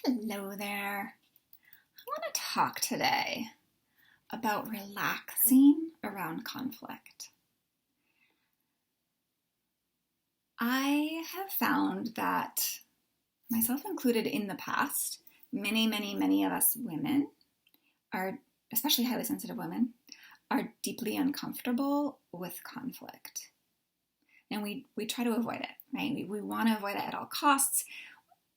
Hello there. I want to talk today about relaxing around conflict. I have found that, myself included in the past, many of us women are, especially highly sensitive women, are deeply uncomfortable with conflict. And we try to avoid it, right? We want to avoid it at all costs.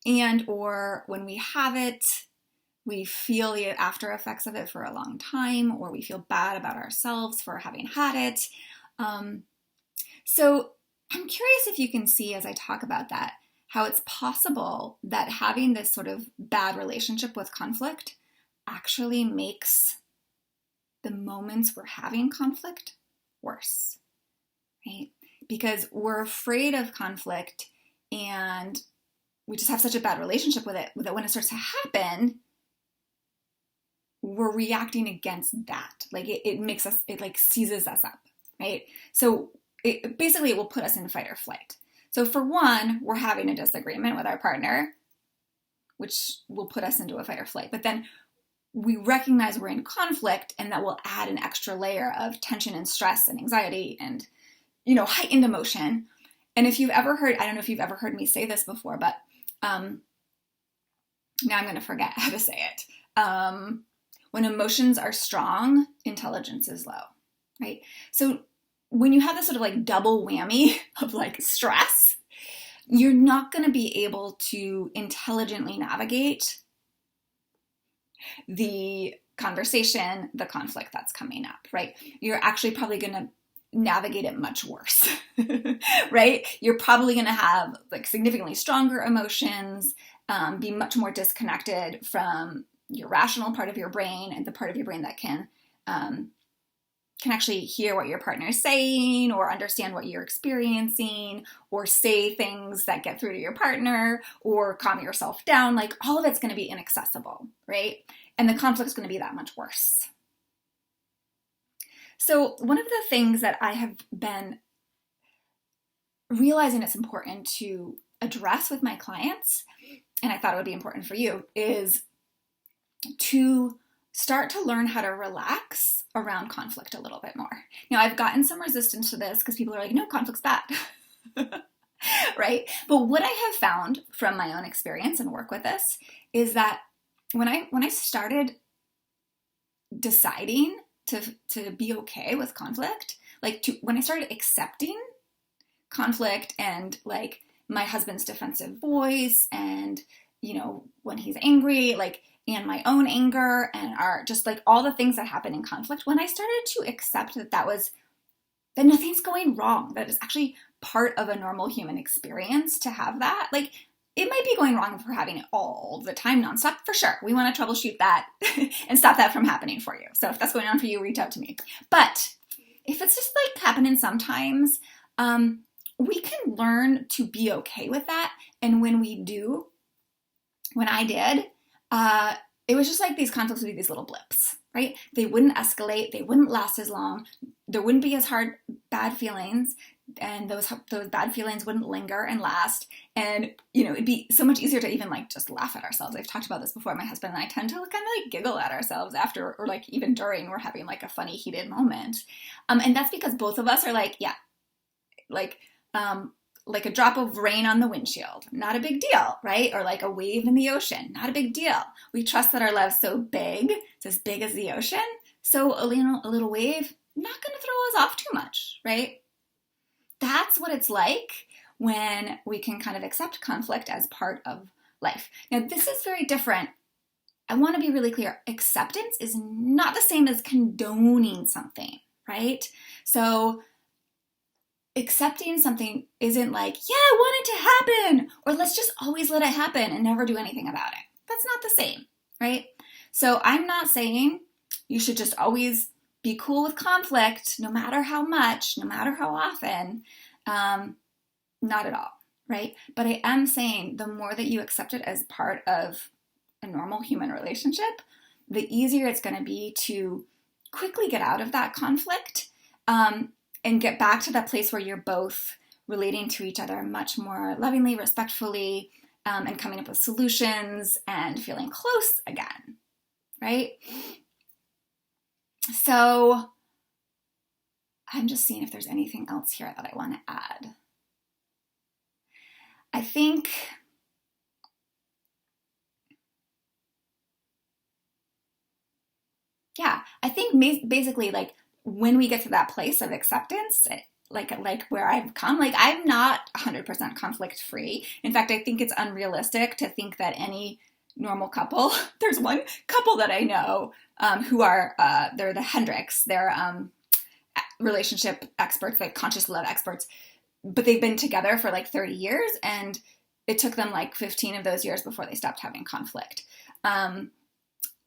And or when we have it, we feel the after effects of it for a long time, or we feel bad about ourselves for having had it. So I'm curious if you can see, as I talk about that, how it's possible that having this sort of bad relationship with conflict actually makes the moments we're having conflict worse, right? Because we're afraid of conflict and we just have such a bad relationship with it that when it starts to happen, we're reacting against that. Like it makes us, it like seizes us up, right? So it will put us in fight or flight. So for one, we're having a disagreement with our partner, which will put us into a fight or flight. But then we recognize we're in conflict, and that will add an extra layer of tension and stress and anxiety and, heightened emotion. And if you've ever heard, I don't know if you've ever heard me say this before, but now I'm going to forget how to say it. When emotions are strong, intelligence is low, right? So when you have this sort of like double whammy of like stress, you're not going to be able to intelligently navigate the conversation, the conflict that's coming up, right? You're actually probably going to navigate it much worse, right? You're probably going to have like significantly stronger emotions, be much more disconnected from your rational part of your brain and the part of your brain that can actually hear what your partner is saying or understand what you're experiencing or say things that get through to your partner or calm yourself down. Like all of it's going to be inaccessible, right? And the conflict's going to be that much worse. So one of the things that I have been realizing it's important to address with my clients, and I thought it would be important for you, is to start to learn how to relax around conflict a little bit more. Now, I've gotten some resistance to this because people are like, no, conflict's bad, right? But what I have found from my own experience and work with this is that when I started deciding to be okay with conflict, when I started accepting conflict and like my husband's defensive voice and, when he's angry, and my own anger and just like all the things that happen in conflict, when I started to accept that nothing's going wrong, that it's actually part of a normal human experience to have that, it might be going wrong if we're having it all the time nonstop, for sure. We want to troubleshoot that and stop that from happening for you. So if that's going on for you, reach out to me. But if it's just happening sometimes, we can learn to be okay with that. And when I did, it was just like these conflicts would be these little blips, right? They wouldn't escalate. They wouldn't last as long. There wouldn't be as hard bad feelings. And those bad feelings wouldn't linger and last. And, it'd be so much easier to even just laugh at ourselves. I've talked about this before. My husband and I tend to kind of giggle at ourselves after, or even during we're having a funny heated moment. And that's because both of us are like a drop of rain on the windshield, not a big deal, right? Or a wave in the ocean, not a big deal. We trust that our love's so big, it's as big as the ocean. So a little wave, not going to throw us off too much, right? That's what it's like when we can kind of accept conflict as part of life. Now, this is very different. I want to be really clear. Acceptance is not the same as condoning something, right? So accepting something isn't yeah, I want it to happen, or let's just always let it happen and never do anything about it. That's not the same, right? So I'm not saying you should just always be cool with conflict, no matter how much, no matter how often, not at all, right? But I am saying the more that you accept it as part of a normal human relationship, the easier it's going to be to quickly get out of that conflict, and get back to that place where you're both relating to each other much more lovingly, respectfully, and coming up with solutions and feeling close again, right? So I'm just seeing if there's anything else here that I want to add. I think basically like when we get to that place of acceptance, like where I've come, like I'm not 100% conflict free. In fact, I think it's unrealistic to think that any normal couple, there's one couple that I know who are, they're the Hendricks, they're relationship experts, like conscious love experts, but they've been together for like 30 years and it took them like 15 of those years before they stopped having conflict.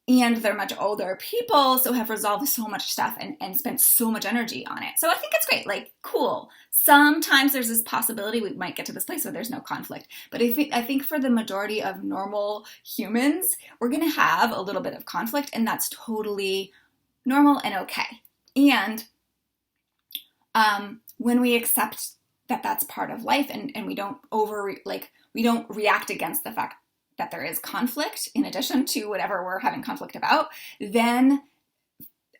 And they're much older people, so have resolved so much stuff and spent so much energy on it. So I think it's great, like, cool. Sometimes there's this possibility we might get to this place where there's no conflict. But I think for the majority of normal humans, we're going to have a little bit of conflict, and that's totally normal and okay. And when we accept that that's part of life and we don't we don't react against the fact that there is conflict in addition to whatever we're having conflict about, then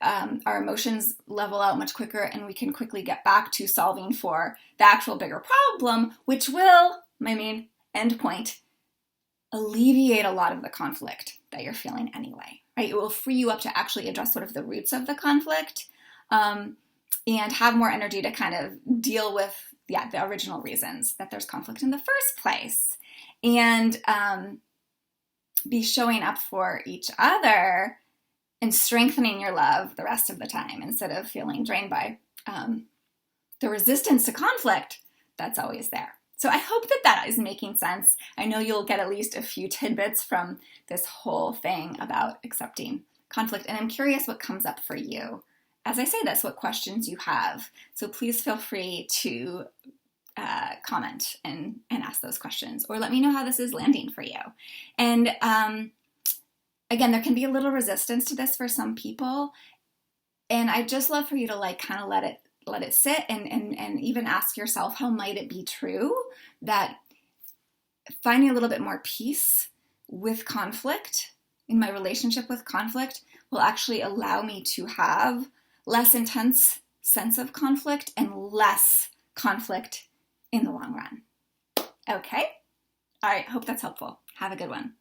our emotions level out much quicker and we can quickly get back to solving for the actual bigger problem, which will, my main end point, alleviate a lot of the conflict that you're feeling anyway, right? It will free you up to actually address sort of the roots of the conflict and have more energy to kind of deal with, the original reasons that there's conflict in the first place. And be showing up for each other and strengthening your love the rest of the time instead of feeling drained by the resistance to conflict that's always there. So I hope that is making sense. I know you'll get at least a few tidbits from this whole thing about accepting conflict, and I'm curious what comes up for you as I say this, what questions you have. So please feel free to comment and ask those questions, or let me know how this is landing for you. And again, there can be a little resistance to this for some people, and I'd just love for you to like kind of let it sit and even ask yourself, how might it be true that finding a little bit more peace with conflict in my relationship with conflict will actually allow me to have less intense sense of conflict and less conflict in the long run. Okay? All right, hope that's helpful. Have a good one.